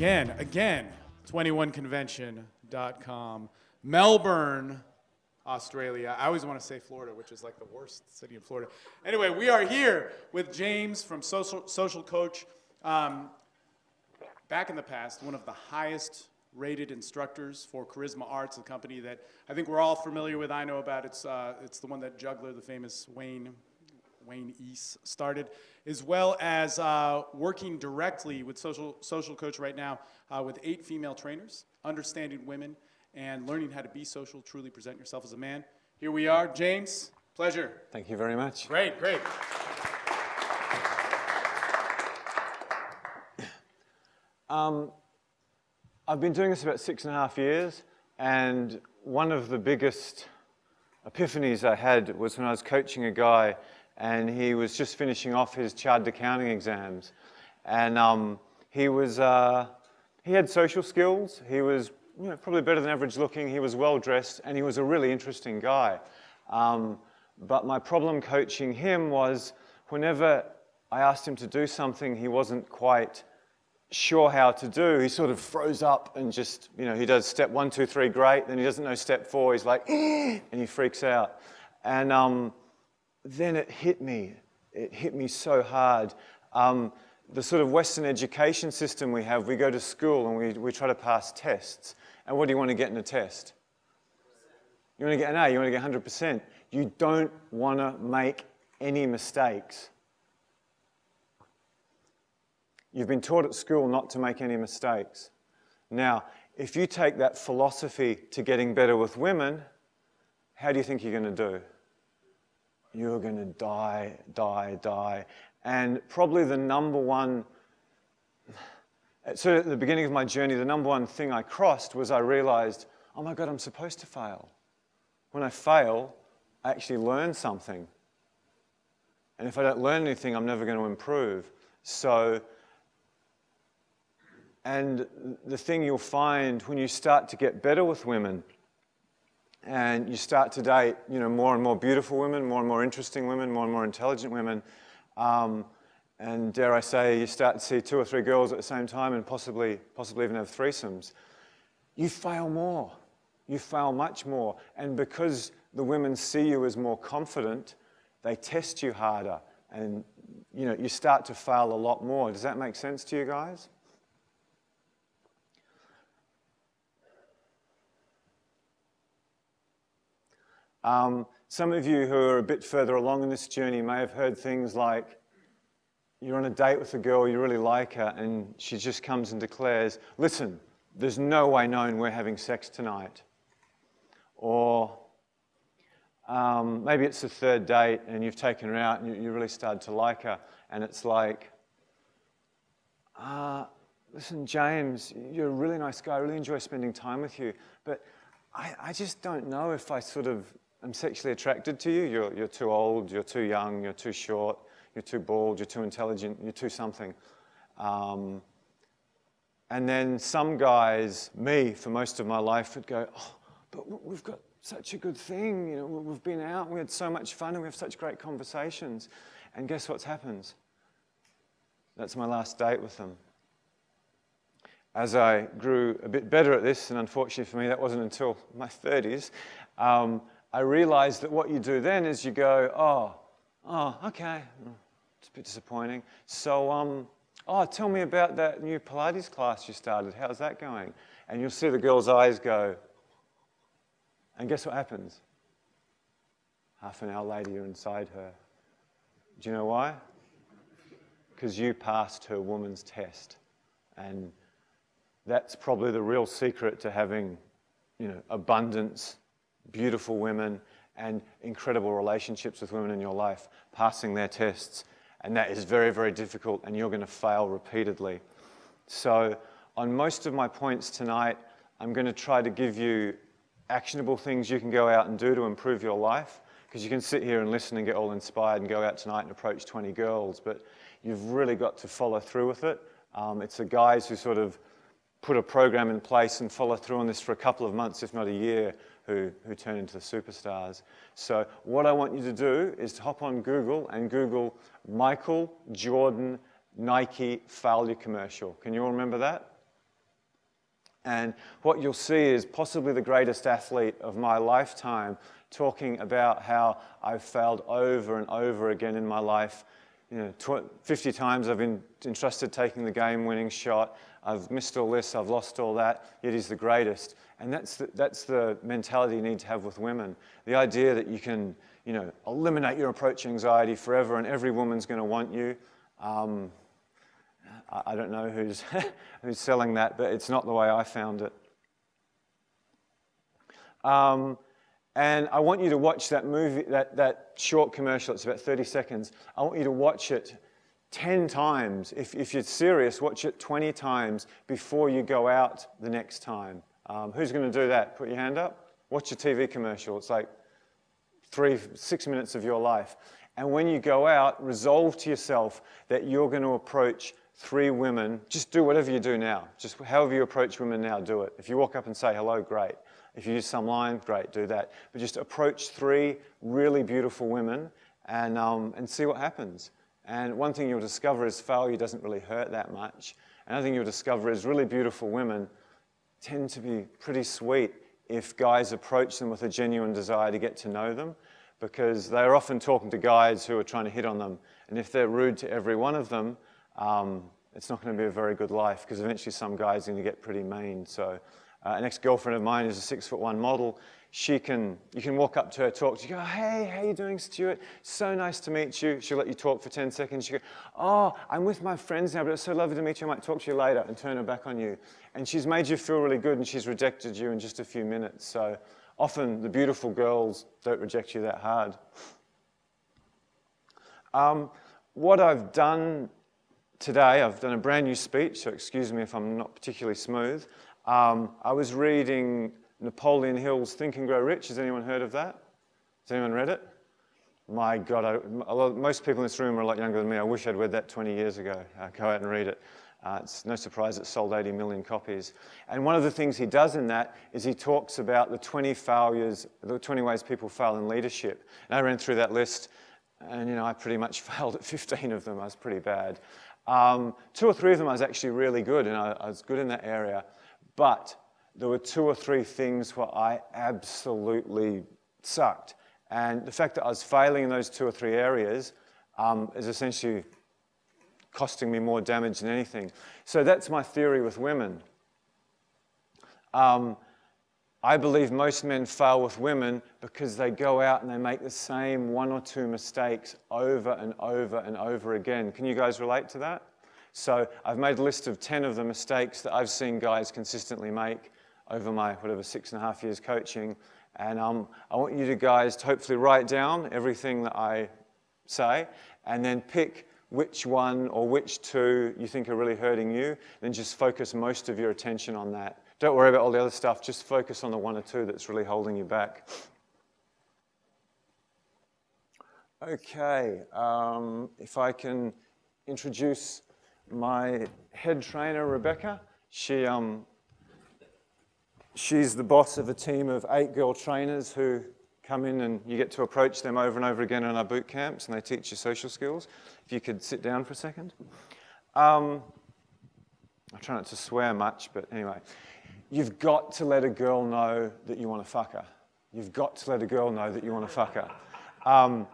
Again, 21convention.com, Melbourne, Australia. I always want to say Florida, which is like the worst city in Florida. Anyway, we are here with James from Social Coach. Back in the past, one of the highest rated instructors for Charisma Arts, a company that I think we're all familiar with. I know about it's the one that Juggler, the famous Wayne East, started, as well as working directly with Social Coach right now with 8 female trainers, understanding women and learning how to be social, truly present yourself as a man. Here we are. James, pleasure. Thank you very much. Great. I've been doing this about 6.5 years, and one of the biggest epiphanies I had was when I was coaching a guy, and he was just finishing off his chartered accounting exams, and he had social skills. He was probably better than average looking. He was well dressed, and he was a really interesting guy. But my problem coaching him was whenever I asked him to do something he wasn't quite sure how to do, he sort of froze up and just, he does step 1, 2, 3 great, then he doesn't know step 4, he's like, and he freaks out. And then it hit me so hard. The sort of Western education system we have, we go to school and we try to pass tests. And what do you want to get in a test? You want to get an A, you want to get 100%. You don't want to make any mistakes. You've been taught at school not to make any mistakes. Now, if you take that philosophy to getting better with women, how do you think you're going to do? You're going to die. And probably the number one, so at the beginning of my journey, the number one thing I crossed was I realized, oh my God, I'm supposed to fail. When I fail, I actually learn something. And if I don't learn anything, I'm never going to improve. And the thing you'll find when you start to get better with women and you start to date, more and more beautiful women, more and more interesting women, more and more intelligent women, and dare I say, you start to see 2 or 3 girls at the same time and possibly even have threesomes, you fail more. You fail much more. And because the women see you as more confident, they test you harder. And, you start to fail a lot more. Does that make sense to you guys? Some of you who are a bit further along in this journey may have heard things like, you're on a date with a girl, you really like her, and she just comes and declares, listen, there's no way known we're having sex tonight. Or maybe it's the 3rd date and you've taken her out and you really started to like her, and it's like, listen, James, you're a really nice guy, I really enjoy spending time with you, but I just don't know if I sort of am sexually attracted to you. You're too old, you're too young, you're too short, you're too bald, you're too intelligent, you're too something. And then some guys, me for most of my life, would go, oh, but we've got such a good thing. We've been out, we had so much fun, and we have such great conversations. And guess what happens? That's my last date with them. As I grew a bit better at this, and unfortunately for me that wasn't until my 30s, I realized that what you do then is you go, oh, okay, it's a bit disappointing. So, tell me about that new Pilates class you started. How's that going? And you'll see the girl's eyes go, and guess what happens? Half an hour later, you're inside her. Do you know why? Because you passed her woman's test. And that's probably the real secret to having, abundance, beautiful women, and incredible relationships with women in your life, passing their tests. And that is very, very difficult, and you're going to fail repeatedly. So on most of my points tonight, I'm going to try to give you actionable things you can go out and do to improve your life, because you can sit here and listen and get all inspired and go out tonight and approach 20 girls, but you've really got to follow through with it. It's the guys who sort of put a program in place and follow through on this for a couple of months, if not a year, who turn into the superstars. So what I want you to do is to hop on Google and Google Michael Jordan Nike failure commercial. Can you all remember that? And what you'll see is possibly the greatest athlete of my lifetime talking about how I've failed over and over again in my life. 50 times I've been entrusted taking the game-winning shot. I've missed all this, I've lost all that, yet he's the greatest. And that's the mentality you need to have with women. The idea that you can, eliminate your approach anxiety forever and every woman's going to want you. I don't know who's selling that, but it's not the way I found it. And I want you to watch that movie, that short commercial. It's about 30 seconds. I want you to watch it 10 times. If you're serious, watch it 20 times before you go out the next time. Who's going to do that? Put your hand up. Watch a TV commercial. It's like 6 minutes of your life. And when you go out, resolve to yourself that you're going to approach 3 women. Just do whatever you do now. Just however you approach women now, do it. If you walk up and say hello, great. If you use some line, great, do that. But just approach 3 really beautiful women and see what happens. And one thing you'll discover is failure doesn't really hurt that much. Another thing you'll discover is really beautiful women tend to be pretty sweet if guys approach them with a genuine desire to get to know them, because they're often talking to guys who are trying to hit on them. And if they're rude to every one of them, it's not going to be a very good life, because eventually some guys are going to get pretty mean. So an ex-girlfriend of mine is a 6'1" model. You can walk up to her, talk to her, you go, hey, how you doing, Stuart? So nice to meet you. She'll let you talk for 10 seconds. She'll go, oh, I'm with my friends now, but it's so lovely to meet you. I might talk to you later, and turn her back on you. And she's made you feel really good, and she's rejected you in just a few minutes. So often the beautiful girls don't reject you that hard. What I've done today, I've done a brand new speech, so excuse me if I'm not particularly smooth. I was reading Napoleon Hill's Think and Grow Rich. Has anyone heard of that? Has anyone read it? My God, most people in this room are a lot younger than me. I wish I'd read that 20 years ago. Go out and read it. It's no surprise it sold 80 million copies. And one of the things he does in that is he talks about the 20 ways people fail in leadership. And I ran through that list, and I pretty much failed at 15 of them. I was pretty bad. 2 or 3 of them I was actually really good, and I was good in that area. But there were 2 or 3 things where I absolutely sucked. And the fact that I was failing in those 2 or 3 areas is essentially costing me more damage than anything. So that's my theory with women. I believe most men fail with women because they go out and they make the same 1 or 2 mistakes over and over and over again. Can you guys relate to that? So I've made a list of 10 of the mistakes that I've seen guys consistently make over my, 6.5 years coaching. And I want you guys to hopefully write down everything that I say, and then pick which one or which 2 you think are really hurting you, then just focus most of your attention on that. Don't worry about all the other stuff, just focus on the 1 or 2 that's really holding you back. Okay, if I can introduce my head trainer, Rebecca. She's the boss of a team of 8 girl trainers who come in, and you get to approach them over and over again in our boot camps, and they teach you social skills. If you could sit down for a second. I try not to swear much, but anyway. You've got to let a girl know that you want to fuck her. You've got to let a girl know that you want to fuck her.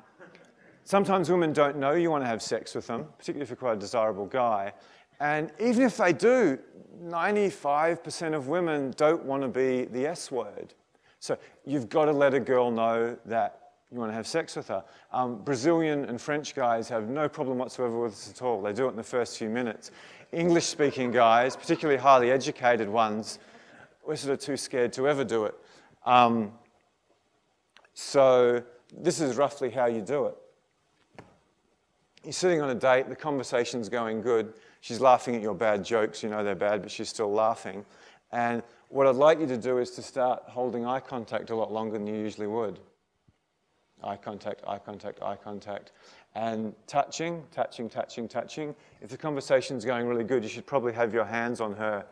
Sometimes women don't know you want to have sex with them, particularly if you're quite a desirable guy. And even if they do, 95% of women don't want to be the S word. So you've got to let a girl know that you want to have sex with her. Brazilian and French guys have no problem whatsoever with this at all. They do it in the first few minutes. English-speaking guys, particularly highly educated ones, we're sort of too scared to ever do it. So this is roughly how you do it. You're sitting on a date, the conversation's going good, she's laughing at your bad jokes, you know they're bad, but she's still laughing. And what I'd like you to do is to start holding eye contact a lot longer than you usually would. Eye contact, eye contact, eye contact. And touching, touching, touching, touching. If the conversation's going really good, you should probably have your hands on her,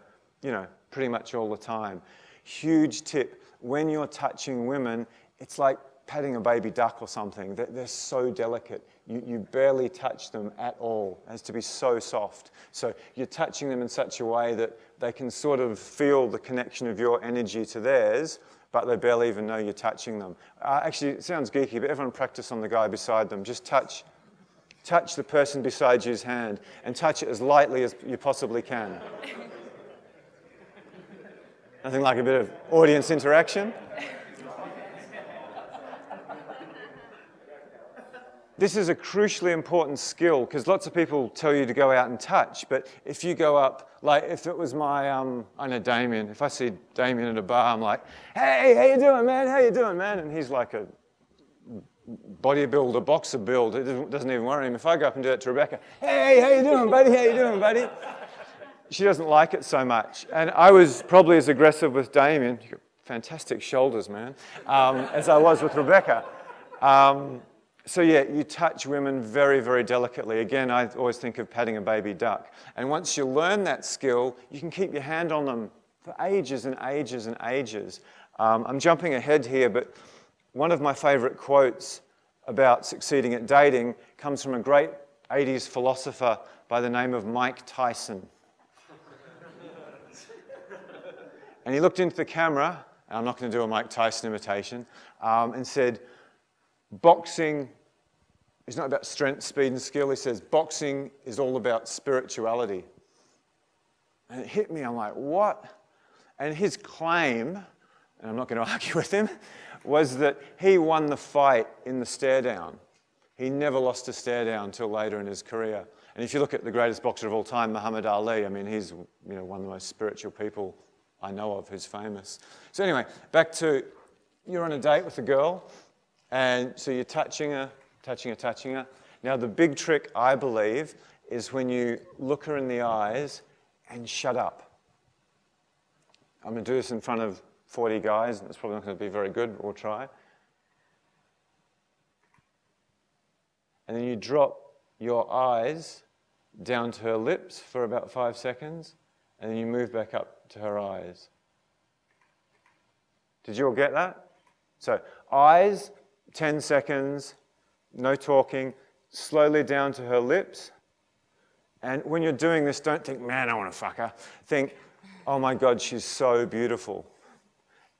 pretty much all the time. Huge tip, when you're touching women, it's like patting a baby duck or something. They're so delicate. You barely touch them at all. It has to be so soft. So you're touching them in such a way that they can sort of feel the connection of your energy to theirs, but they barely even know you're touching them. Actually, it sounds geeky, but everyone practice on the guy beside them. Just touch the person beside you's hand and touch it as lightly as you possibly can. Nothing like a bit of audience interaction. This is a crucially important skill because lots of people tell you to go out and touch, but if you go up, like if it was my, I know Damien, if I see Damien at a bar, I'm like, hey, how you doing, man? How you doing, man? And he's like a bodybuilder, boxer build. It doesn't even worry him. If I go up and do that to Rebecca, hey, how you doing, buddy? How you doing, buddy? She doesn't like it so much. And I was probably as aggressive with Damien, you've got fantastic shoulders, man, as I was with Rebecca. So yeah, you touch women very, very delicately. Again, I always think of patting a baby duck. And once you learn that skill, you can keep your hand on them for ages and ages and ages. I'm jumping ahead here, but one of my favorite quotes about succeeding at dating comes from a great 80s philosopher by the name of Mike Tyson. And he looked into the camera, and I'm not going to do a Mike Tyson imitation, and said, boxing is not about strength, speed, and skill. He says, boxing is all about spirituality. And it hit me. I'm like, what? And his claim, and I'm not going to argue with him, was that he won the fight in the stare down. He never lost a stare down until later in his career. And if you look at the greatest boxer of all time, Muhammad Ali, I mean, he's one of the most spiritual people I know of who's famous. So anyway, back to you're on a date with a girl, and so you're touching her. Now, the big trick, I believe, is when you look her in the eyes and shut up. I'm going to do this in front of 40 guys, and it's probably not going to be very good, but we'll try. And then you drop your eyes down to her lips for about 5 seconds, and then you move back up to her eyes. Did you all get that? So, eyes, 10 seconds, no talking, slowly down to her lips. And when you're doing this, don't think, man, I want to fuck her. Think, oh my God, she's so beautiful.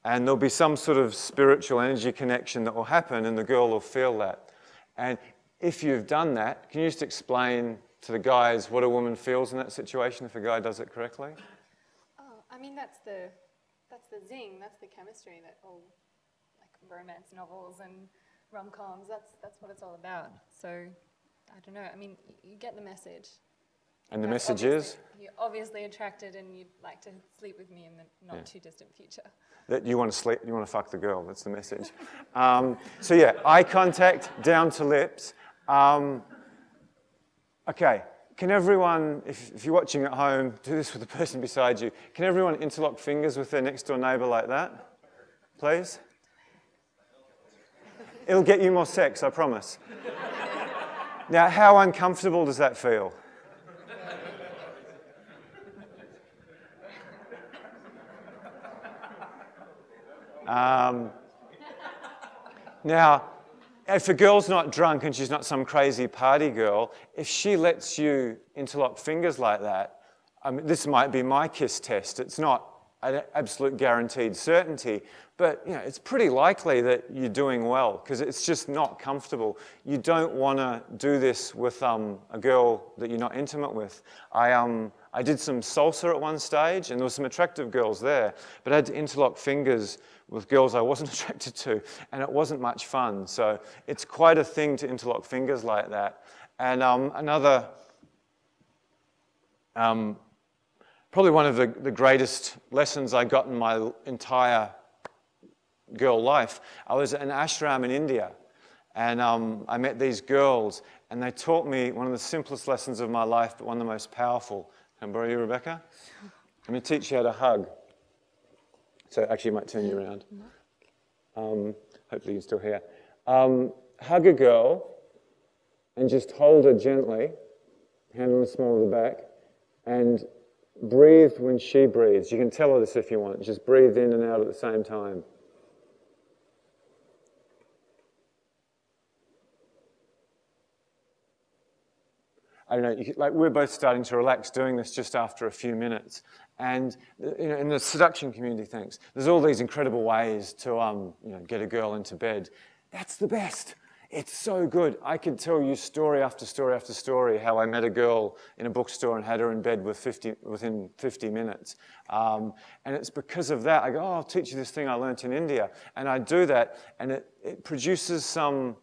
And there'll be some sort of spiritual energy connection that will happen, and the girl will feel that. And if you've done that, can you just explain to the guys what a woman feels in that situation if a guy does it correctly? Oh, I mean, that's the zing, that's the chemistry that all like romance novels and rom-coms, that's what it's all about. So, I don't know, I mean, you get the message. And the message is? You're obviously attracted and you'd like to sleep with me in the not too distant future. That you want to sleep, you want to fuck the girl, that's the message. So yeah, eye contact, down to lips. Okay, can everyone, if you're watching at home, do this with the person beside you. Can everyone interlock fingers with their next door neighbour like that? Please? It'll get you more sex, I promise. Now, how uncomfortable does that feel? Now, if a girl's not drunk and she's not some crazy party girl, if she lets you interlock fingers like that, this might be my kiss test. It's not an absolute guaranteed certainty, but it's pretty likely that you're doing well because it's just not comfortable. You don't want to do this with a girl that you're not intimate with. I did some salsa at one stage, and there were some attractive girls there, but I had to interlock fingers with girls I wasn't attracted to, and it wasn't much fun. So it's quite a thing to interlock fingers like that. And another, probably one of the greatest lessons I got in my entire girl life, I was at an ashram in India, and I met these girls, and they taught me one of the simplest lessons of my life, but one of the most powerful. Can I borrow you, Rebecca? Let me teach you how to hug. So actually, I might turn you around. Hopefully you can still hear. Hug a girl and just hold her gently, hand on the small of the back, and breathe when she breathes. You can tell her this if you want. Just breathe in and out at the same time. I don't know, like we're both starting to relax doing this just after a few minutes. And in the seduction community, thanks, there's all these incredible ways to get a girl into bed. That's the best. It's so good. I could tell you story after story after story how I met a girl in a bookstore and had her in bed within 50 minutes. And it's because of that. I go, oh, I'll teach you this thing I learned in India. And I do that, and it produces some,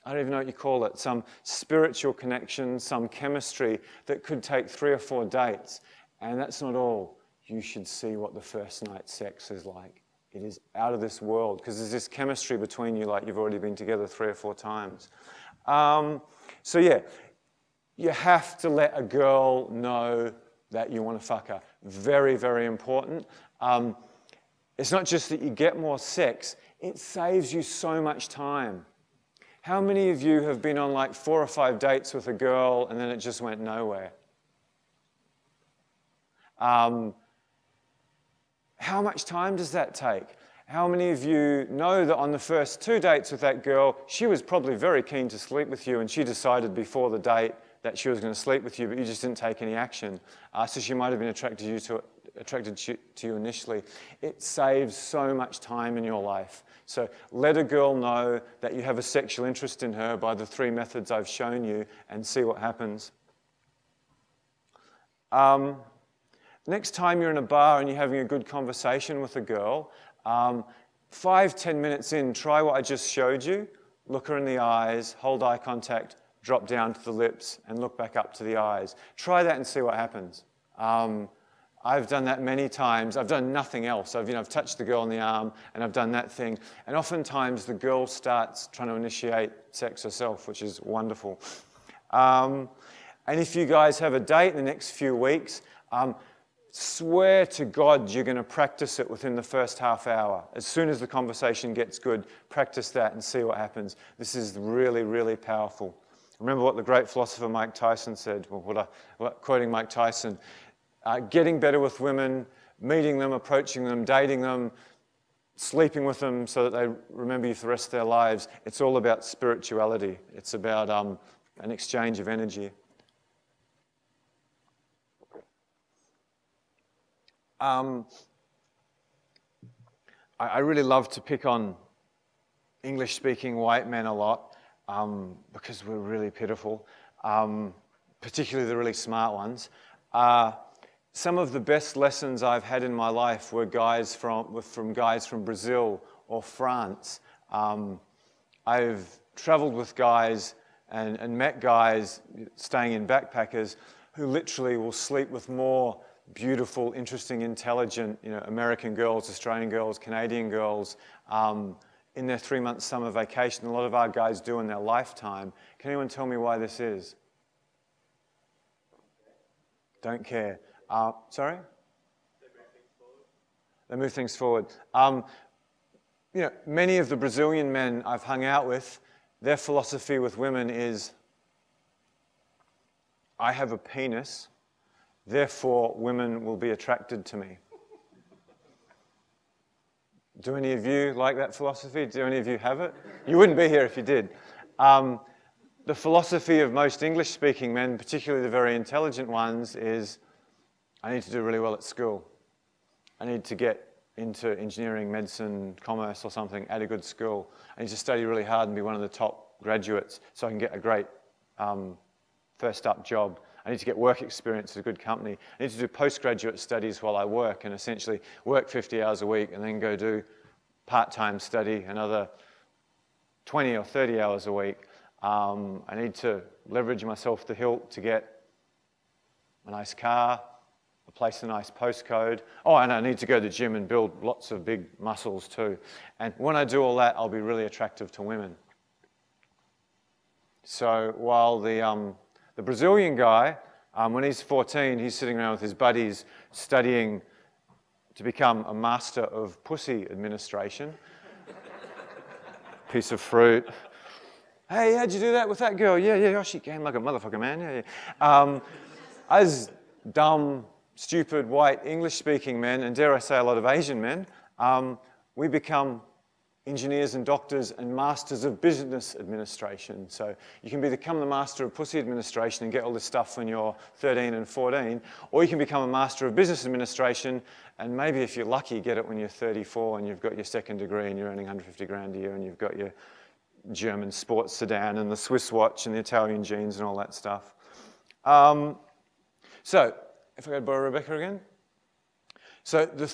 I don't even know what you call it, some spiritual connection, some chemistry that could take 3 or 4 dates. And that's not all. You should see what the first night sex is like. It is out of this world, because there's this chemistry between you like you've already been together 3 or 4 times. So yeah, you have to let a girl know that you want to fuck her. Very, very important. It's not just that you get more sex, it saves you so much time. How many of you have been on like 4 or 5 dates with a girl and then it just went nowhere? How much time does that take? How many of you know that on the first 2 dates with that girl, she was probably very keen to sleep with you and she decided before the date that she was going to sleep with you, but you just didn't take any action. So she might have been attracted to you initially. It saves so much time in your life. So let a girl know that you have a sexual interest in her by the 3 methods I've shown you and see what happens. Next time you're in a bar and you're having a good conversation with a girl, 5-10 minutes in, try what I just showed you. Look her in the eyes, hold eye contact, drop down to the lips, and look back up to the eyes. Try that and see what happens. I've done that many times. I've done nothing else. I've touched the girl on the arm, and I've done that thing. And oftentimes the girl starts trying to initiate sex herself, which is wonderful. And if you guys have a date in the next few weeks, swear to God you're going to practice it within the first half hour. As soon as the conversation gets good, practice that and see what happens. This is really, really powerful. Remember what the great philosopher Mike Tyson said, quoting Mike Tyson, getting better with women, meeting them, approaching them, dating them, sleeping with them so that they remember you for the rest of their lives. It's all about spirituality. It's about an exchange of energy. I really love to pick on English-speaking white men a lot because we're really pitiful, particularly the really smart ones. Some of the best lessons I've had in my life were guys from guys from Brazil or France. I've traveled with guys and met guys staying in backpackers who literally will sleep with more beautiful, interesting, intelligent, American girls, Australian girls, Canadian girls in their 3-month summer vacation. A lot of our guys do in their lifetime. Can anyone tell me why this is? Don't care. Sorry? They move things forward. Many of the Brazilian men I've hung out with, their philosophy with women is, I have a penis, therefore women will be attracted to me. Do any of you like that philosophy? Do any of you have it? You wouldn't be here if you did. The philosophy of most English-speaking men, particularly the very intelligent ones, is I need to do really well at school. I need to get into engineering, medicine, commerce or something at a good school. I need to study really hard and be one of the top graduates so I can get a great first-up job. I need to get work experience at a good company. I need to do postgraduate studies while I work and essentially work 50 hours a week and then go do part-time study another 20 or 30 hours a week. I need to leverage myself to hilt to get a nice car, place a nice postcode. Oh, and I need to go to the gym and build lots of big muscles too. And when I do all that, I'll be really attractive to women. So while the Brazilian guy, when he's 14, he's sitting around with his buddies studying to become a master of pussy administration. Piece of fruit. Hey, how'd you do that with that girl? Yeah, oh, she came like a motherfucker, man. Yeah. As dumb, stupid, white, English-speaking men, and dare I say a lot of Asian men, we become engineers and doctors and masters of business administration. So you can become the master of pussy administration and get all this stuff when you're 13 and 14, or you can become a master of business administration and maybe if you're lucky get it when you're 34 and you've got your second degree and you're earning 150 grand a year and you've got your German sports sedan and the Swiss watch and the Italian jeans and all that stuff. So if I go to borrow Rebecca again. So the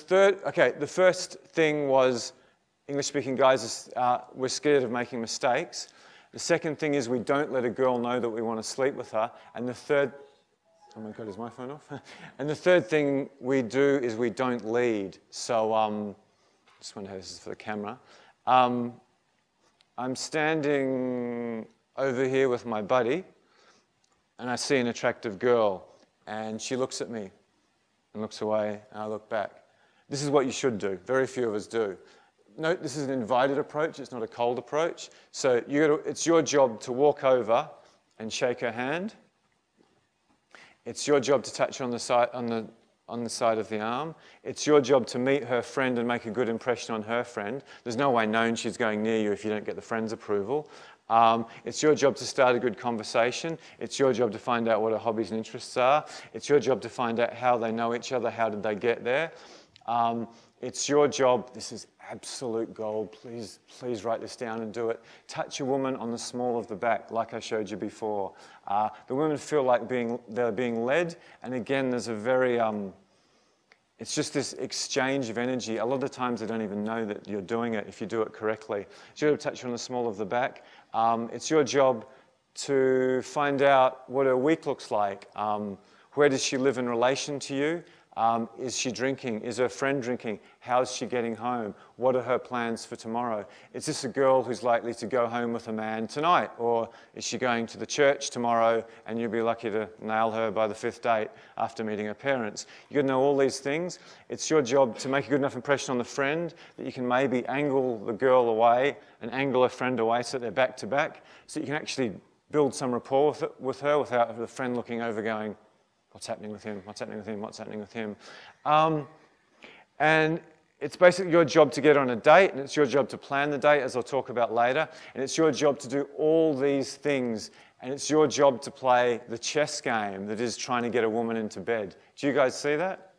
first thing was English-speaking guys, we're scared of making mistakes. The second thing is we don't let a girl know that we want to sleep with her. And the third, oh my God, is my phone off? And the third thing we do is we don't lead. So, just wonder how this is for the camera. I'm standing over here with my buddy, and I see an attractive girl, and she looks at me and looks away, and I look back. This is what you should do. Very few of us do. Note, this is an invited approach, it's not a cold approach. So it's your job to walk over and shake her hand. It's your job to touch her on the side of the arm. It's your job to meet her friend and make a good impression on her friend. There's no way known she's going near you if you don't get the friend's approval. It's your job to start a good conversation. It's your job to find out what her hobbies and interests are. It's your job to find out how they know each other, how did they get there. It's your job, this is absolute gold, please write this down and do it. Touch a woman on the small of the back, like I showed you before. The women feel like they're being led, and again, there's a very, it's just this exchange of energy. A lot of times they don't even know that you're doing it if you do it correctly. It's your job to touch her on the small of the back. It's your job to find out what her week looks like. Where does she live in relation to you? Is she drinking? Is her friend drinking? How's she getting home? What are her plans for tomorrow? Is this a girl who's likely to go home with a man tonight? Or is she going to the church tomorrow and you'll be lucky to nail her by the 5th date after meeting her parents? You've got to know all these things. It's your job to make a good enough impression on the friend that you can maybe angle the girl away and angle her friend away so that they're back to back, so you can actually build some rapport with her without the friend looking over going, what's happening with him? What's happening with him? What's happening with him? And it's basically your job to get on a date, and it's your job to plan the date, as I'll talk about later. And it's your job to do all these things, and it's your job to play the chess game that is trying to get a woman into bed. Do you guys see that?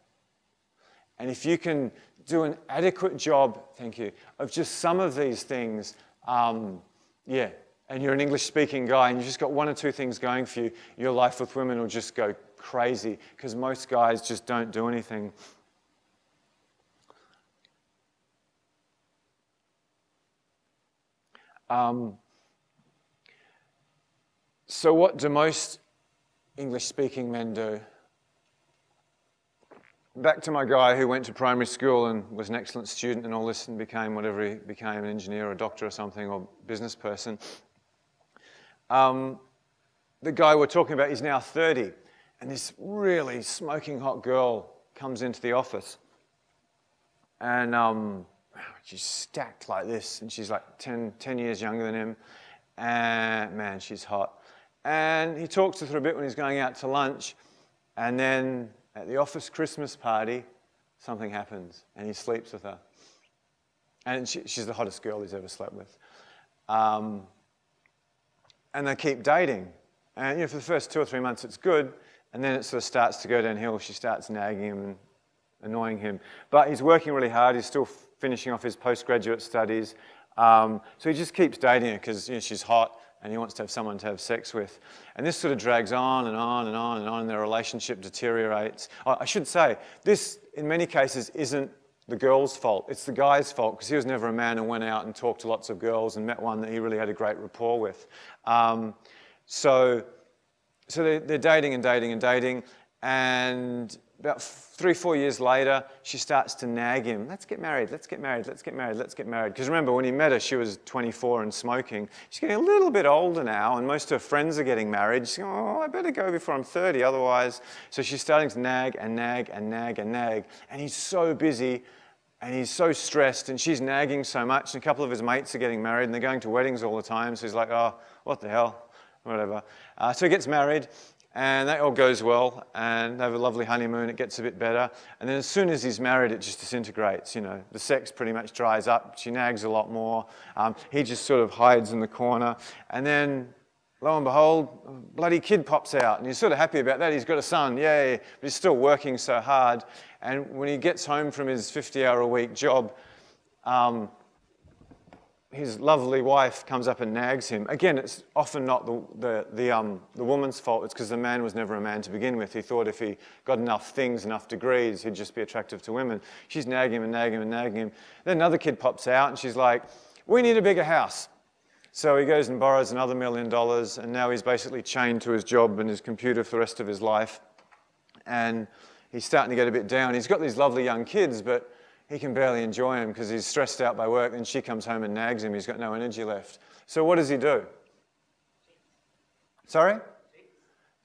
And if you can do an adequate job, thank you, of just some of these things, yeah, and you're an English-speaking guy and you've just got one or two things going for you, your life with women will just go crazy because most guys just don't do anything. So what do most English-speaking men do? Back to my guy who went to primary school and was an excellent student and all this and became whatever he became, an engineer or a doctor or something, or business person. The guy we're talking about is now 30, and this really smoking hot girl comes into the office. And she's stacked like this, and she's like 10 years younger than him. And man, she's hot. And he talks to her a bit when he's going out to lunch, and then at the office Christmas party, something happens, and he sleeps with her. And she's the hottest girl he's ever slept with. And they keep dating. And you know, for the first 2 or 3 months, it's good, and then it sort of starts to go downhill. She starts nagging him and annoying him. But he's working really hard. He's still finishing off his postgraduate studies. So he just keeps dating her because you know, she's hot, and he wants to have someone to have sex with. And this sort of drags on and on and on and on, and their relationship deteriorates. I should say, this, in many cases, isn't the girl's fault. It's the guy's fault, because he was never a man and went out and talked to lots of girls and met one that he really had a great rapport with. So they're dating and dating and dating, and about 3 or 4 years later, she starts to nag him. Let's get married, let's get married, let's get married, let's get married. Because remember, when he met her, she was 24 and smoking. She's getting a little bit older now, and most of her friends are getting married. She's going, oh, I better go before I'm 30, otherwise. So she's starting to nag and nag and nag and nag. And he's so busy, and he's so stressed, and she's nagging so much, and a couple of his mates are getting married, and they're going to weddings all the time, so he's like, oh, what the hell, whatever. So he gets married, And that all goes well, and they have a lovely honeymoon, it gets a bit better. And then as soon as he's married, it just disintegrates, you know. The sex pretty much dries up, she nags a lot more. He just sort of hides in the corner. And then, lo and behold, a bloody kid pops out, and he's sort of happy about that. He's got a son, yay, but he's still working so hard. And when he gets home from his 50-hour-a-week job, his lovely wife comes up and nags him. Again, it's often not the woman's fault. It's because the man was never a man to begin with. He thought if he got enough things, enough degrees, he'd just be attractive to women. She's nagging him and nagging him and nagging him. Then another kid pops out, and she's like, we need a bigger house. So he goes and borrows another $1 million, and now he's basically chained to his job and his computer for the rest of his life. And he's starting to get a bit down. He's got these lovely young kids, but he can barely enjoy them because he's stressed out by work, and she comes home and nags him. He's got no energy left. So what does he do? Sorry?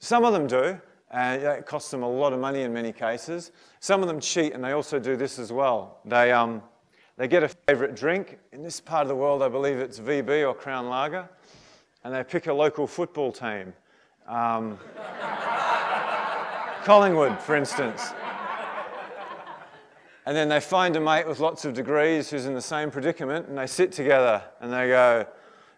Some of them do, and it costs them a lot of money in many cases. Some of them cheat, and they also do this as well. They get a favourite drink. In this part of the world, I believe it's VB or Crown Lager, and they pick a local football team. Collingwood, for instance. And then they find a mate with lots of degrees who's in the same predicament, and they sit together and they go,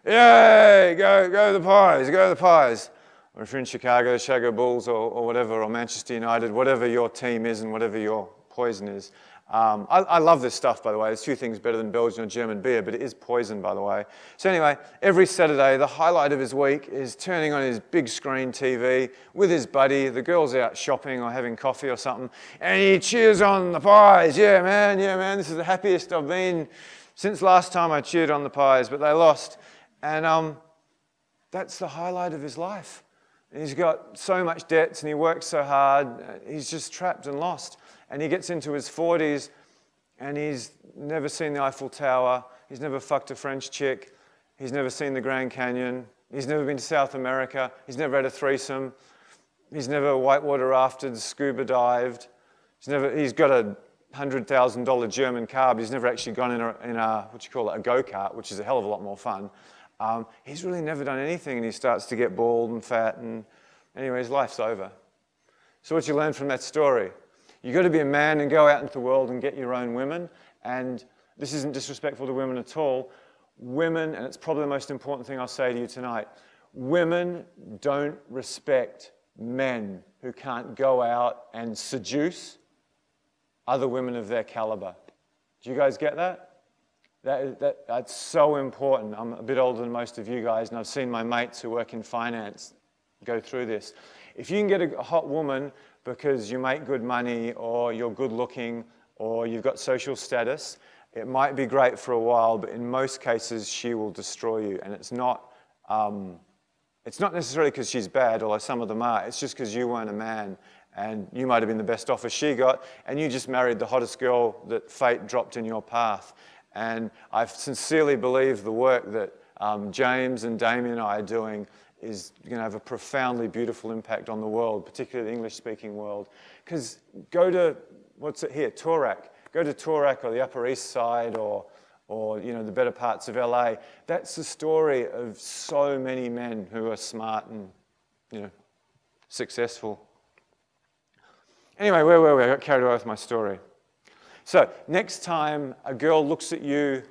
yay, go the Pies, go the Pies. Or if you're in Chicago, Chicago Bulls or whatever, or Manchester United, whatever your team is and whatever your poison is. I love this stuff, by the way. There's few things better than Belgian or German beer, but it is poison, by the way. So anyway, every Saturday, the highlight of his week is turning on his big screen TV with his buddy. The girl's out shopping or having coffee or something, and he cheers on the Pies. Yeah, man, this is the happiest I've been since last time I cheered on the Pies, but they lost. And that's the highlight of his life. He's got so much debts and he works so hard, he's just trapped and lost. And he gets into his 40s and he's never seen the Eiffel Tower, he's never fucked a French chick, he's never seen the Grand Canyon, he's never been to South America, he's never had a threesome, he's never whitewater rafted, scuba dived, he's got a $100,000 German car, but he's never actually gone in a what you call it, a go-kart, which is a hell of a lot more fun. He's really never done anything, and he starts to get bald and fat, and anyway, his life's over. So what you learn from that story? You've got to be a man and go out into the world and get your own women, and this isn't disrespectful to women at all. Women, and it's probably the most important thing I'll say to you tonight, women don't respect men who can't go out and seduce other women of their caliber. Do you guys get that? That's so important. I'm a bit older than most of you guys, and I've seen my mates who work in finance go through this. If you can get a hot woman because you make good money, or you're good looking, or you've got social status, it might be great for a while, but in most cases she will destroy you. And it's not necessarily because she's bad, although some of them are. It's just because you weren't a man, and you might have been the best offer she got, and you just married the hottest girl that fate dropped in your path. And I sincerely believe the work that James and Damien and I are doing is going to have a profoundly beautiful impact on the world, particularly the English-speaking world. Because go to, what's it here, Turak. Go to Turak or the Upper East Side or you know, the better parts of LA. That's the story of so many men who are smart and, you know, successful. Anyway, where were we? I got carried away with my story. So next time a girl looks at you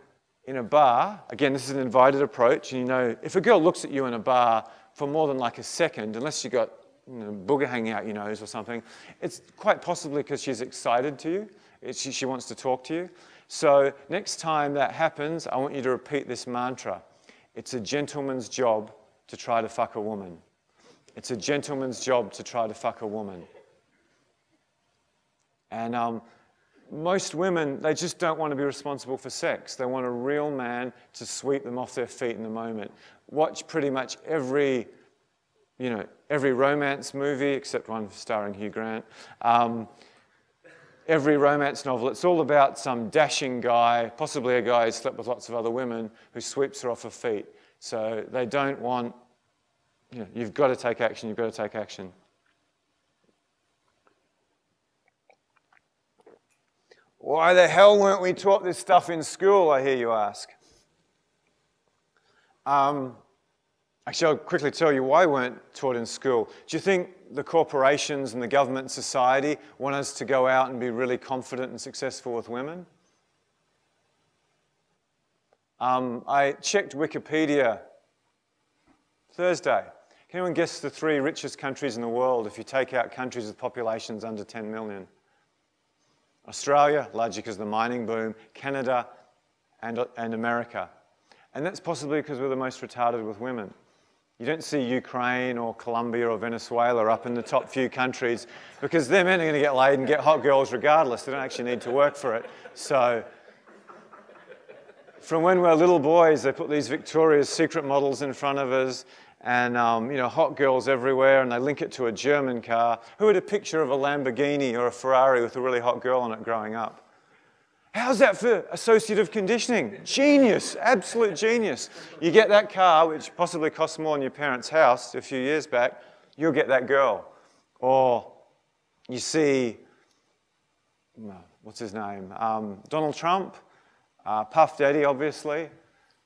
in a bar, again, this is an invited approach, and you know, if a girl looks at you in a bar for more than like a second, unless you got, you know, booger hanging out your nose or something, it's quite possibly because she's excited to you. She wants to talk to you. So next time that happens, I want you to repeat this mantra. It's a gentleman's job to try to fuck a woman. It's a gentleman's job to try to fuck a woman. And most women, they just don't want to be responsible for sex. They want a real man to sweep them off their feet in the moment. Watch pretty much every romance movie, except one starring Hugh Grant. Every romance novel, it's all about some dashing guy, possibly a guy who's slept with lots of other women, who sweeps her off her feet. So they don't want, you know, you've got to take action, you've got to take action. Why the hell weren't we taught this stuff in school, I hear you ask? Actually, I'll quickly tell you why we weren't taught in school. Do you think the corporations and the government and society want us to go out and be really confident and successful with women? I checked Wikipedia Thursday. Can anyone guess the 3 richest countries in the world if you take out countries with populations under 10 million? Australia, largely because of the mining boom, Canada, and America. And that's possibly because we're the most retarded with women. You don't see Ukraine or Colombia or Venezuela up in the top few countries because their men are going to get laid and get hot girls regardless. They don't actually need to work for it. So from when we're little boys, they put these Victoria's Secret models in front of us and hot girls everywhere, and they link it to a German car. Who had a picture of a Lamborghini or a Ferrari with a really hot girl on it growing up? How's that for associative conditioning? Genius, absolute genius. You get that car, which possibly costs more than your parents' house a few years back, you'll get that girl. Or you see, what's his name? Donald Trump, Puff Daddy, obviously,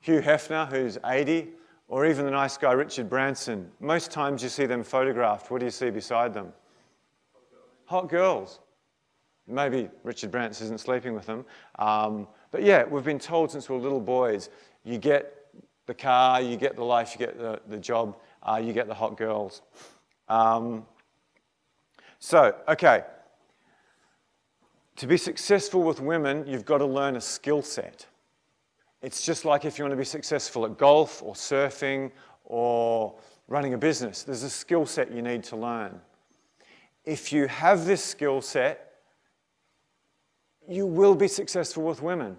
Hugh Hefner, who's 80, or even the nice guy Richard Branson. Most times you see them photographed. What do you see beside them? Hot girls. Maybe Richard Branson isn't sleeping with them. But yeah, we've been told since we were little boys, you get the car, you get the life, you get the job, you get the hot girls. Okay. To be successful with women, you've got to learn a skill set. It's just like if you want to be successful at golf or surfing or running a business. There's a skill set you need to learn. If you have this skill set, you will be successful with women.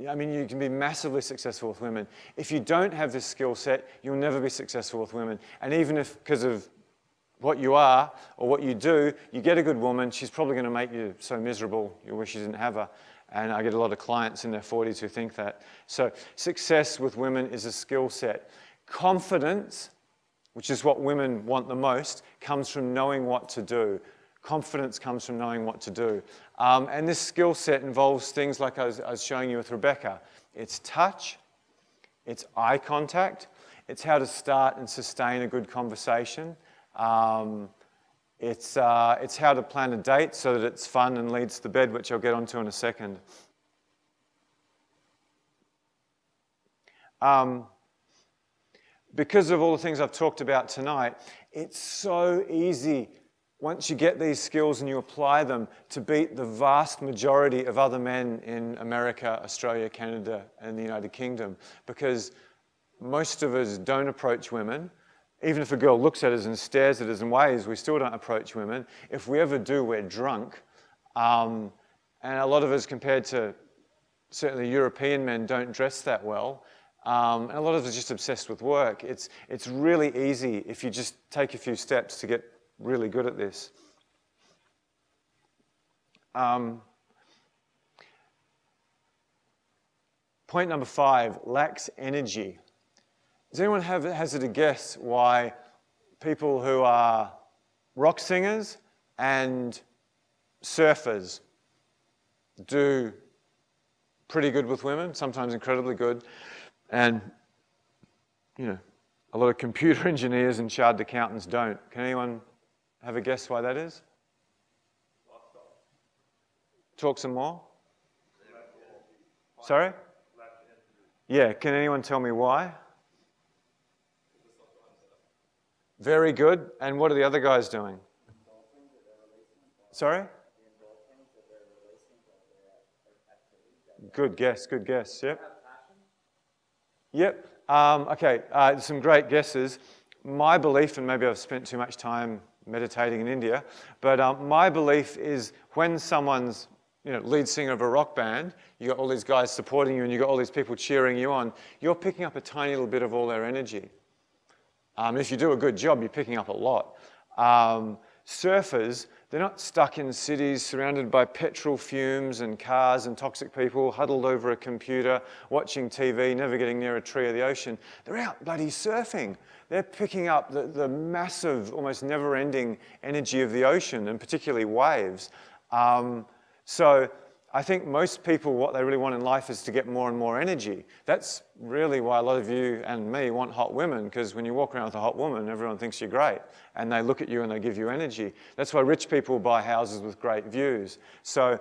I mean, you can be massively successful with women. If you don't have this skill set, you'll never be successful with women. And even if, because of what you are or what you do, you get a good woman, she's probably going to make you so miserable you wish you didn't have her. And I get a lot of clients in their 40s who think that. So success with women is a skill set. Confidence, which is what women want the most, comes from knowing what to do. Confidence comes from knowing what to do. And this skill set involves things like I was showing you with Rebecca. It's touch, it's eye contact, it's how to start and sustain a good conversation. It's how to plan a date so that it's fun and leads to bed, which I'll get onto in a second. Because of all the things I've talked about tonight, it's so easy, once you get these skills and you apply them, to beat the vast majority of other men in America, Australia, Canada, and the United Kingdom. Because most of us don't approach women. Even if a girl looks at us and stares at us and waves, we still don't approach women. If we ever do, we're drunk. And a lot of us, compared to certainly European men, don't dress that well. And a lot of us are just obsessed with work. It's really easy if you just take a few steps to get really good at this. Point number 5, lacks energy. Does anyone hazard a guess why people who are rock singers and surfers do pretty good with women, sometimes incredibly good, and a lot of computer engineers and chartered accountants don't? Can anyone have a guess why that is? Talk some more. Sorry? Yeah, can anyone tell me why? Very good. And what are the other guys doing? Sorry? Good guess, good guess. Yep. Yep. Okay, some great guesses. My belief, and maybe I've spent too much time meditating in India, but my belief is when someone's lead singer of a rock band, you got all these guys supporting you and you got all these people cheering you on, you're picking up a tiny little bit of all their energy. If you do a good job, you're picking up a lot. Surfers, they're not stuck in cities surrounded by petrol fumes and cars and toxic people huddled over a computer, watching TV, never getting near a tree or the ocean. They're out bloody surfing. They're picking up the massive, almost never-ending energy of the ocean, and particularly waves. So I think most people, what they really want in life is to get more and more energy. That's really why a lot of you and me want hot women, because when you walk around with a hot woman, everyone thinks you're great, and they look at you and they give you energy. That's why rich people buy houses with great views. So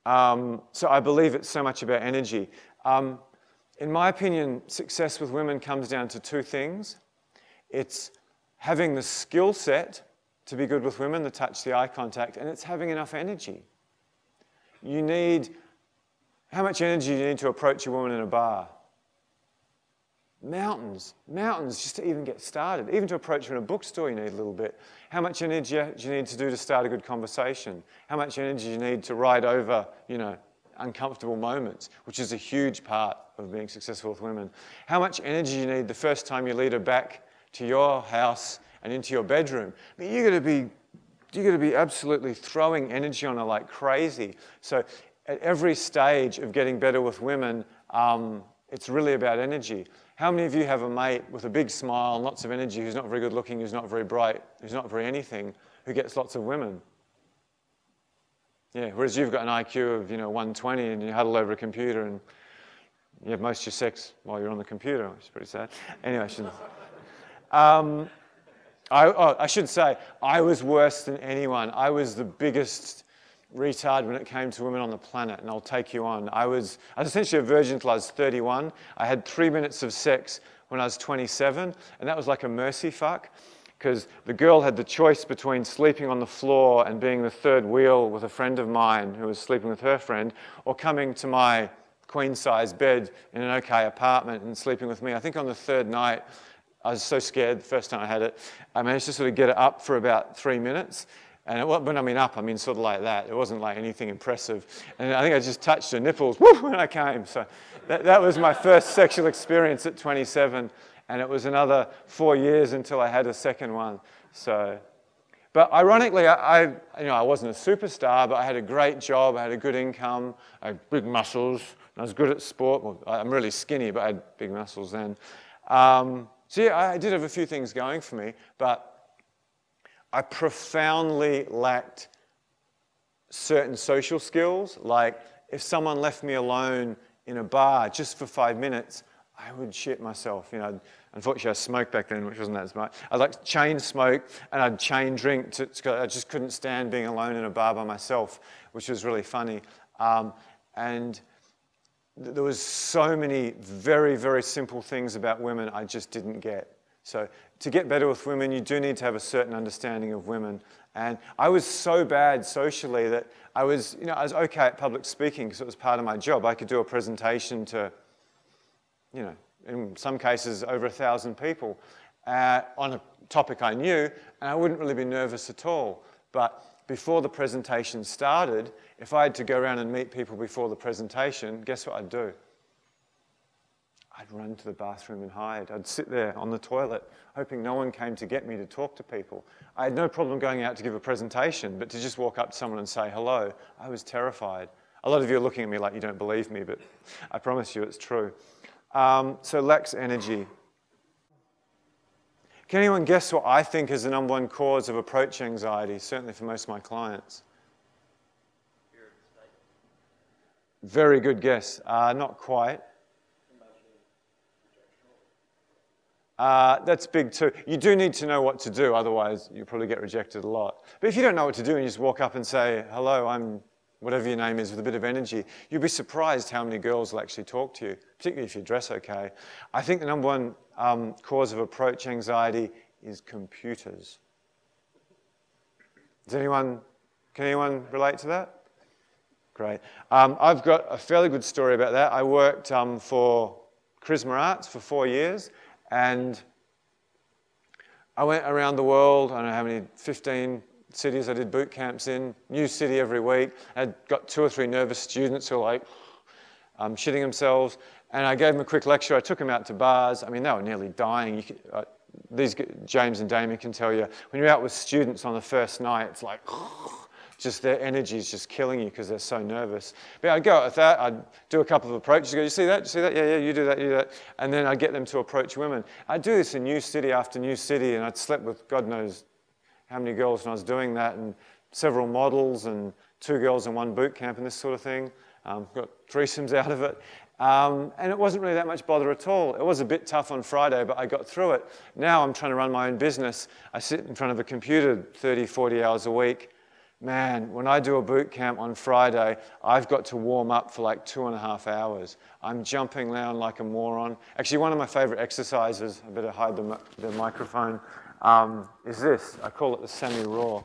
I believe it's so much about energy. In my opinion, success with women comes down to two things. It's having the skill set to be good with women, the touch, the eye contact, and it's having enough energy. How much energy do you need to approach a woman in a bar? Mountains, just to even get started. Even to approach her in a bookstore, you need a little bit. How much energy do you need to do to start a good conversation? How much energy do you need to ride over, uncomfortable moments, which is a huge part of being successful with women? How much energy do you need the first time you lead her back to your house and into your bedroom? I mean, you're going to be absolutely throwing energy on her like crazy. So at every stage of getting better with women, it's really about energy. How many of you have a mate with a big smile and lots of energy who's not very good looking, who's not very bright, who's not very anything, who gets lots of women? Yeah, whereas you've got an IQ of 120 and you huddle over a computer and you have most of your sex while you're on the computer, which is pretty sad. Anyway, I should say, I was worse than anyone. I was the biggest retard when it came to women on the planet, and I'll take you on. I was essentially a virgin until I was 31. I had 3 minutes of sex when I was 27, and that was like a mercy fuck, because the girl had the choice between sleeping on the floor and being the third wheel with a friend of mine who was sleeping with her friend, or coming to my queen-size bed in an okay apartment and sleeping with me. I think on the third night, I was so scared the first time I had it, I managed to sort of get it up for about 3 minutes. And when I mean up, I mean sort of like that. It wasn't like anything impressive. And I think I just touched her nipples when I came. So that was my first sexual experience at 27. And it was another 4 years until I had a second one. So, but ironically, I wasn't a superstar, but I had a great job. I had a good income. I had big muscles. I was good at sport. Well, I'm really skinny, but I had big muscles then. So yeah, I did have a few things going for me, but I profoundly lacked certain social skills. Like if someone left me alone in a bar just for 5 minutes, I would shit myself. Unfortunately, I smoked back then, which wasn't that smart. I'd like chain smoke and I'd chain drink. I just couldn't stand being alone in a bar by myself, which was really funny. And there was so many very, very simple things about women I just didn't get. So to get better with women, you do need to have a certain understanding of women. And I was so bad socially that I was okay at public speaking because it was part of my job. I could do a presentation to, in some cases over 1,000 people on a topic I knew, and I wouldn't really be nervous at all. But before the presentation started, if I had to go around and meet people before the presentation, guess what I'd do? I'd run to the bathroom and hide. I'd sit there on the toilet, hoping no one came to get me to talk to people. I had no problem going out to give a presentation, but to just walk up to someone and say hello, I was terrified. A lot of you are looking at me like you don't believe me, but I promise you it's true. So lacks energy. Can anyone guess what I think is the #1 cause of approach anxiety, certainly for most of my clients? Very good guess. Not quite. That's big too. You do need to know what to do, otherwise you'll probably get rejected a lot. But if you don't know what to do and you just walk up and say, hello, I'm whatever your name is, with a bit of energy, you'll be surprised how many girls will actually talk to you, particularly if you dress okay. I think the #1 cause of approach anxiety is computers. Can anyone relate to that? Great. I've got a fairly good story about that. I worked for Charisma Arts for 4 years, and I went around the world, I don't know how many, 15 cities I did boot camps in, new city every week. I'd got 2 or 3 nervous students who were like shitting themselves, and I gave them a quick lecture. I took them out to bars. I mean, they were nearly dying. James and Damien can tell you, when you're out with students on the first night, it's like, just their energy is just killing you because they're so nervous. But I'd go out with that, I'd do a couple of approaches, go, you see that, you see that? Yeah, you do that, you do that. And then I'd get them to approach women. I'd do this in new city after new city, and I'd slept with God knows how many girls when I was doing that, and several models, and 2 girls in one boot camp and this sort of thing. Got threesomes out of it. And it wasn't really that much bother at all. It was a bit tough on Friday, but I got through it. Now I'm trying to run my own business. I sit in front of a computer 30, 40 hours a week. Man, when I do a boot camp on Friday, I've got to warm up for like 2.5 hours. I'm jumping around like a moron. Actually, one of my favorite exercises, I better hide the microphone, is this. I call it the semi-raw.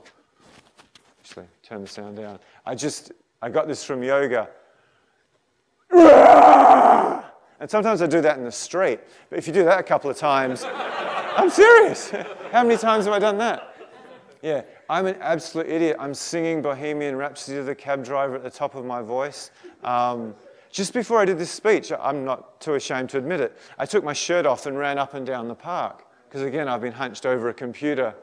Actually, turn the sound down. I got this from yoga. And sometimes I do that in the street. But if you do that a couple of times, I'm serious. How many times have I done that? Yeah, I'm an absolute idiot. I'm singing Bohemian Rhapsody to the cab driver at the top of my voice. Just before I did this speech, I'm not too ashamed to admit it, I took my shirt off and ran up and down the park. Because again, I've been hunched over a computer,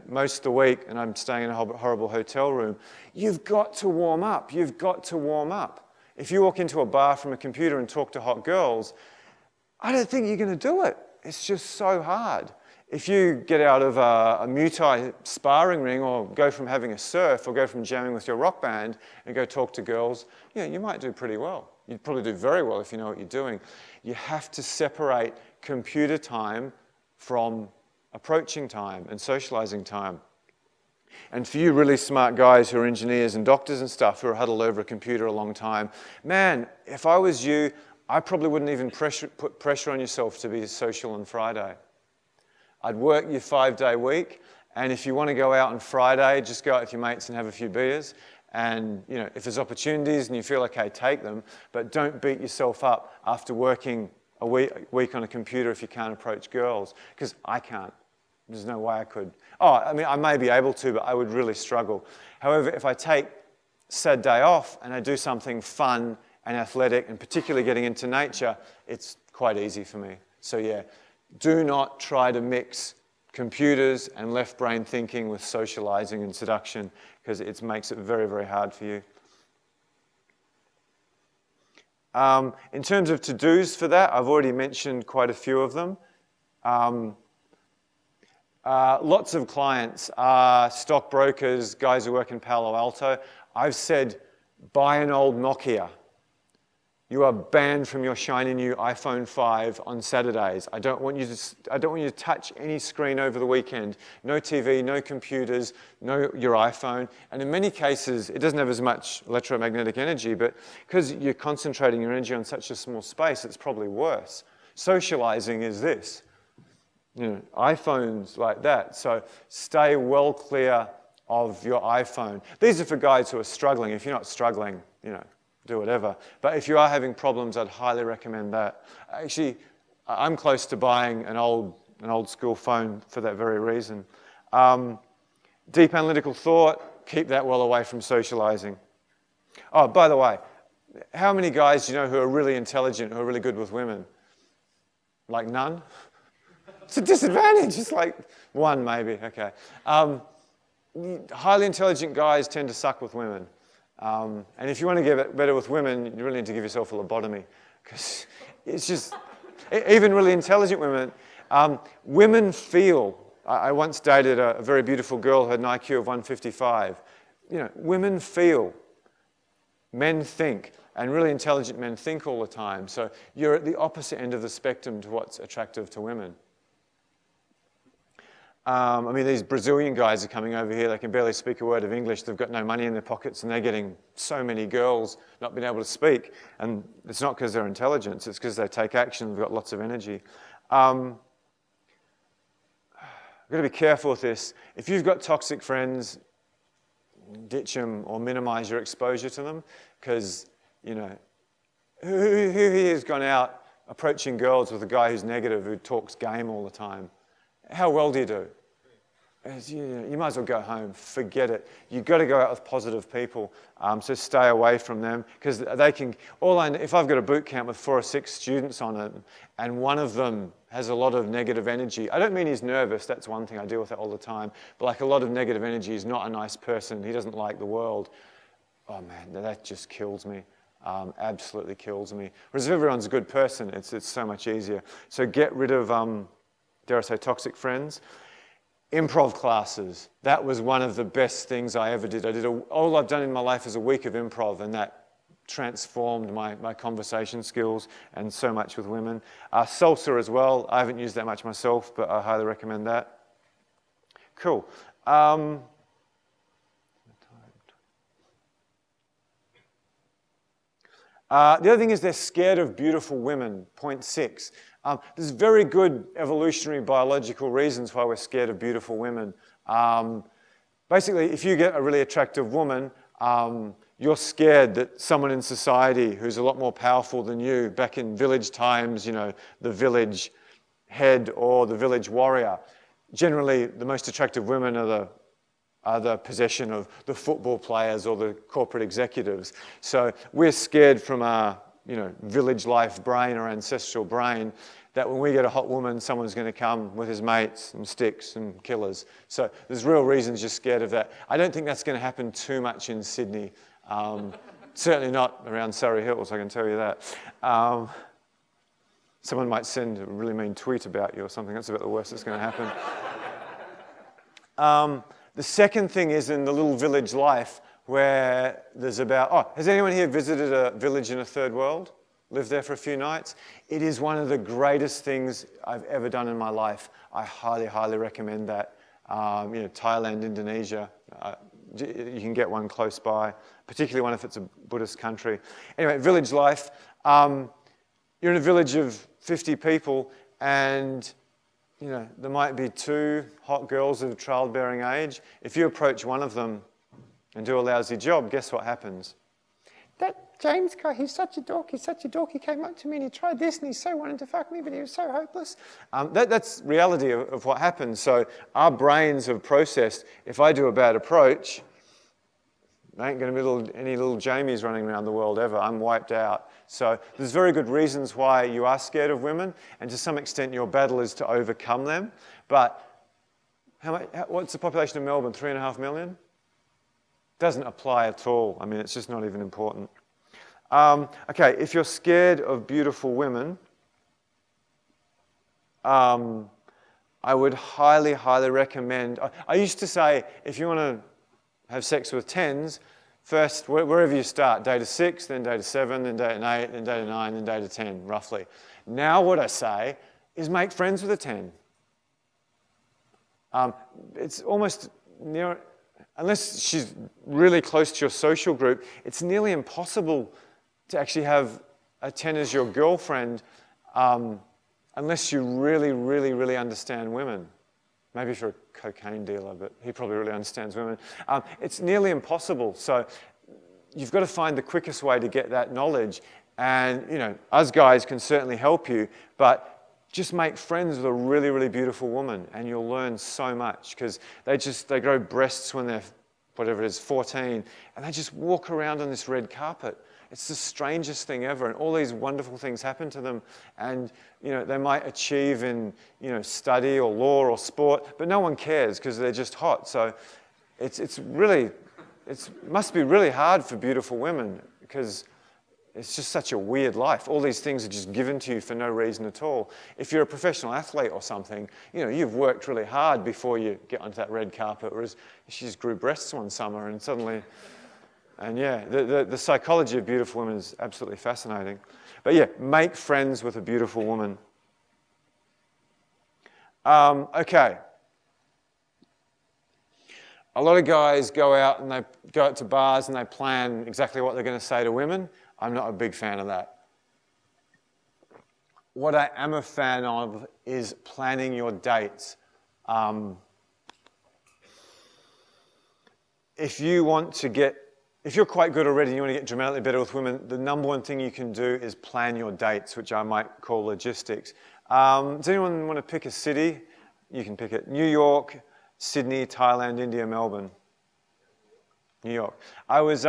most of the week, and I'm staying in a horrible hotel room. You've got to warm up. You've got to warm up. If you walk into a bar from a computer and talk to hot girls, I don't think you're going to do it. It's just so hard. If you get out of a Muay Thai sparring ring or go from having a surf or go from jamming with your rock band and go talk to girls, you might do pretty well. You'd probably do very well if you know what you're doing. You have to separate computer time from approaching time and socializing time. And for you really smart guys who are engineers and doctors and stuff who are huddled over a computer a long time, man, if I was you, I probably wouldn't even put pressure on yourself to be social on Friday. I'd work your 5-day week, and if you want to go out on Friday, just go out with your mates and have a few beers. And if there's opportunities and you feel okay, take them. But don't beat yourself up after working a week on a computer if you can't approach girls, because I can't. There's no way I could. I may be able to, but I would really struggle. However, if I take said day off and I do something fun and athletic, and particularly getting into nature, it's quite easy for me. So yeah, do not try to mix computers and left brain thinking with socializing and seduction, because it makes it very, very hard for you. In terms of to-dos for that, I've already mentioned quite a few of them. Lots of clients are stockbrokers, guys who work in Palo Alto. I've said, buy an old Nokia. You are banned from your shiny new iPhone 5 on Saturdays. I don't want you to touch any screen over the weekend. No TV, no computers, no your iPhone. And in many cases, it doesn't have as much electromagnetic energy, but because you're concentrating your energy on such a small space, it's probably worse. Socializing is this. iPhones like that. So stay well clear of your iPhone. These are for guys who are struggling. If you're not struggling, do whatever. But if you are having problems, I'd highly recommend that. Actually, I'm close to buying an old school phone for that very reason. Deep analytical thought, keep that well away from socializing. Oh, by the way, how many guys do you know who are really intelligent, who are really good with women? Like none? It's a disadvantage. It's like one maybe, okay. Highly intelligent guys tend to suck with women. And if you want to get better with women, you really need to give yourself a lobotomy, because it's just, even really intelligent women, women feel. I once dated a very beautiful girl who had an IQ of 155. Women feel, men think, and really intelligent men think all the time. So you're at the opposite end of the spectrum to what's attractive to women. These Brazilian guys are coming over here, they can barely speak a word of English, they've got no money in their pockets, and they're getting so many girls not being able to speak. And it's not because they're intelligent, it's because they take action, they've got lots of energy. I've got to be careful with this. If you've got toxic friends, ditch them or minimize your exposure to them, because, who here has gone out approaching girls with a guy who's negative, who talks game all the time? How well do you do? You might as well go home. Forget it. You've got to go out with positive people. So stay away from them, because they can. If I've got a boot camp with 4 or 6 students on it, and one of them has a lot of negative energy, I don't mean he's nervous. That's one thing, I deal with that all the time. But like a lot of negative energy, he's not a nice person. He doesn't like the world. Oh man, that just kills me. Absolutely kills me. Whereas if everyone's a good person, it's so much easier. So get rid of dare I say, toxic friends. Improv classes. That was one of the best things I ever did. All I've done in my life is a week of improv, and that transformed my conversation skills and so much with women. Salsa as well. I haven't used that much myself, but I highly recommend that. Cool. The other thing is they're scared of beautiful women, point 6. There's very good evolutionary biological reasons why we're scared of beautiful women. Basically, if you get a really attractive woman, you're scared that someone in society who's a lot more powerful than you, back in village times, you know, the village head or the village warrior, generally the most attractive women are the possession of the football players or the corporate executives. So we're scared from our, you know, village life brain or ancestral brain that when we get a hot woman, someone's going to come with his mates and sticks and killers. So there's real reasons you're scared of that. I don't think that's going to happen too much in Sydney. Certainly not around Surrey Hills, I can tell you that. Someone might send a really mean tweet about you or something. That's about the worst that's going to happen. The second thing is in the little village life where there's about, has anyone here visited a village in a third world? Lived there for a few nights? It is one of the greatest things I've ever done in my life. I highly, highly recommend that. You know, Thailand, Indonesia, you can get one close by, particularly one if it's a Buddhist country. Anyway, village life. You're in a village of 50 people and you know, there might be 2 hot girls of childbearing age. If you approach one of them and do a lousy job, guess what happens? That James guy, he's such a dork, he came up to me and he tried this and he so wanted to fuck me, but he was so hopeless. That's reality of what happens. So our brains have processed, if I do a bad approach, there ain't going to be any little Jamies running around the world ever. I'm wiped out. So there's very good reasons why you are scared of women, and to some extent your battle is to overcome them. But what's the population of Melbourne? 3.5 million? Doesn't apply at all. I mean, it's just not even important. Okay, if you're scared of beautiful women, I would highly, highly recommend. I used to say, if you want to have sex with 10s, first, wherever you start, date of 6, then date of 7, then date of 8, then date of 9, then date of 10, roughly. Now what I say is make friends with a 10. It's almost near, unless she's really close to your social group, it's nearly impossible to actually have a 10 as your girlfriend unless you really, really, really understand women. Maybe if you're a cocaine dealer, but he probably really understands women. It's nearly impossible. So you've got to find the quickest way to get that knowledge. And, you know, us guys can certainly help you, but just make friends with a really, really beautiful woman and you'll learn so much because they grow breasts when they're, whatever it is, 14, and they just walk around on this red carpet. It's the strangest thing ever, and all these wonderful things happen to them. And you know, they might achieve in study or law or sport, but no one cares because they're just hot. So it must be really hard for beautiful women because it's just such a weird life. All these things are just given to you for no reason at all. If you're a professional athlete or something, you've worked really hard before you get onto that red carpet. Whereas she just grew breasts one summer and suddenly. And yeah, the psychology of beautiful women is absolutely fascinating. But yeah, make friends with a beautiful woman. Okay. A lot of guys go out and they go out to bars and they plan exactly what they're going to say to women. I'm not a big fan of that. What I am a fan of is planning your dates. If you're quite good already and you want to get dramatically better with women, the number one thing you can do is plan your dates, which I might call logistics. Does anyone want to pick a city? You can pick it. New York, Sydney, Thailand, India, Melbourne. New York. I was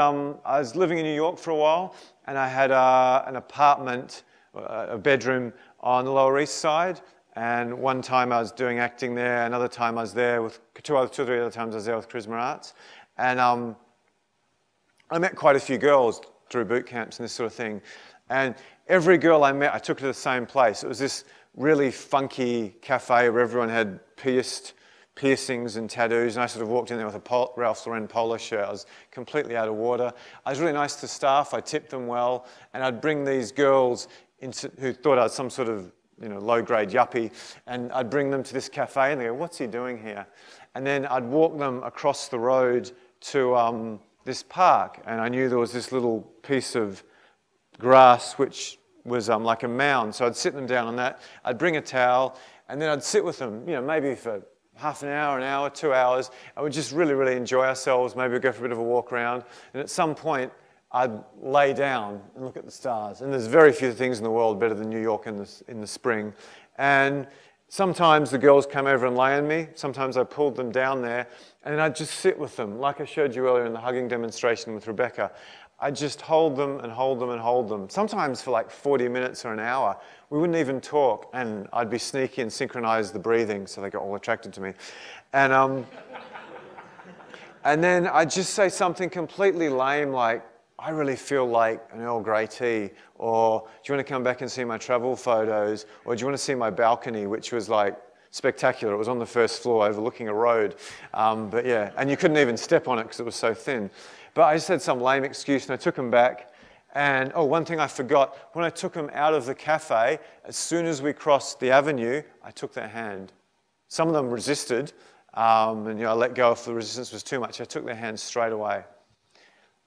living in New York for a while, and I had an apartment, a bedroom on the Lower East Side. And one time I was doing acting there, another time I was there with two or three other times I was there with Charisma Arts. And I met quite a few girls through boot camps and this sort of thing. And every girl I met, I took her to the same place. It was this really funky cafe where everyone had pierced piercings and tattoos, and I sort of walked in there with a Ralph Lauren polo shirt. I was completely out of water. I was really nice to staff. I tipped them well, and I'd bring these girls who thought I was some sort of low-grade yuppie, and I'd bring them to this cafe, and they go, "What's he doing here?" And then I'd walk them across the road to this park, and I knew there was this little piece of grass which was like a mound, so I'd sit them down on that. I'd bring a towel, and then I'd sit with them, maybe for half an hour, 2 hours, and we'd just really, really enjoy ourselves. Maybe we'd go for a bit of a walk around, and at some point, I'd lay down and look at the stars. And there's very few things in the world better than New York in the spring. And sometimes the girls came over and lay on me. Sometimes I pulled them down there, and then I'd just sit with them, like I showed you earlier in the hugging demonstration with Rebecca. I'd just hold them and hold them and hold them, sometimes for like 40 minutes or an hour. We wouldn't even talk, and I'd be sneaky and synchronize the breathing so they got all attracted to me. And then I'd just say something completely lame like, "I really feel like an Earl Grey tea," or "Do you want to come back and see my travel photos?" Or "Do you want to see my balcony," which was like spectacular. It was on the first floor overlooking a road. But yeah, and you couldn't even step on it because it was so thin. But I just had some lame excuse, and I took them back. And one thing I forgot, when I took them out of the cafe, as soon as we crossed the avenue, I took their hand. Some of them resisted, and I let go if the resistance was too much. I took their hand straight away.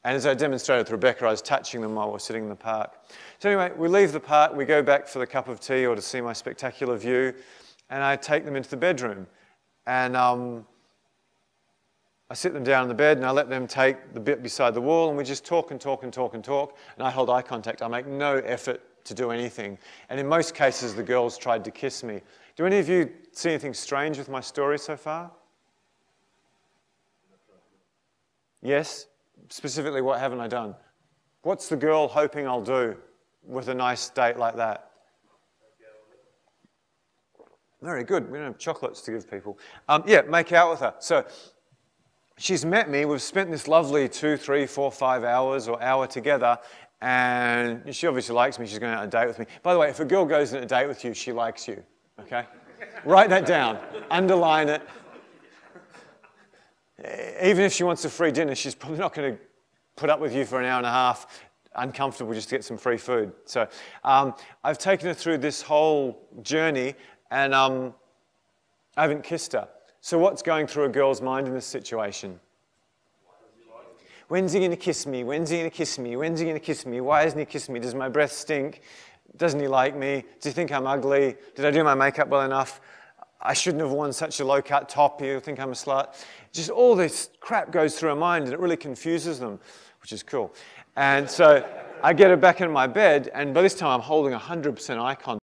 And as I demonstrated with Rebecca, I was touching them while we were sitting in the park. So anyway, we leave the park, we go back for the cup of tea or to see my spectacular view, and I take them into the bedroom. And I sit them down on the bed, and I let them take the bit beside the wall, and we just talk and talk and talk and talk, and I hold eye contact. I make no effort to do anything. And in most cases, the girls tried to kiss me. Do any of you see anything strange with my story so far? Yes? Specifically, what haven't I done? What's the girl hoping I'll do with a nice date like that? Very good. We don't have chocolates to give people. Yeah, make out with her. So she's met me. We've spent this lovely 2, 3, 4, 5 hours or hour together, and she obviously likes me. She's going out on a date with me. By the way, if a girl goes on a date with you, she likes you. Okay? Write that down. Underline it. Even if she wants a free dinner, she's probably not going to put up with you for an hour and a half, uncomfortable just to get some free food. So I've taken her through this whole journey, and I haven't kissed her. So what's going through a girl's mind in this situation? When's he going to kiss me? When's he going to kiss me? When's he going to kiss me? Why isn't he kissing me? Does my breath stink? Doesn't he like me? Does he think I'm ugly? Did I do my makeup well enough? I shouldn't have worn such a low-cut top. He'll think I'm a slut. Just all this crap goes through her mind, and it really confuses them, which is cool. And so I get her back in my bed, and by this time I'm holding 100% eye contact.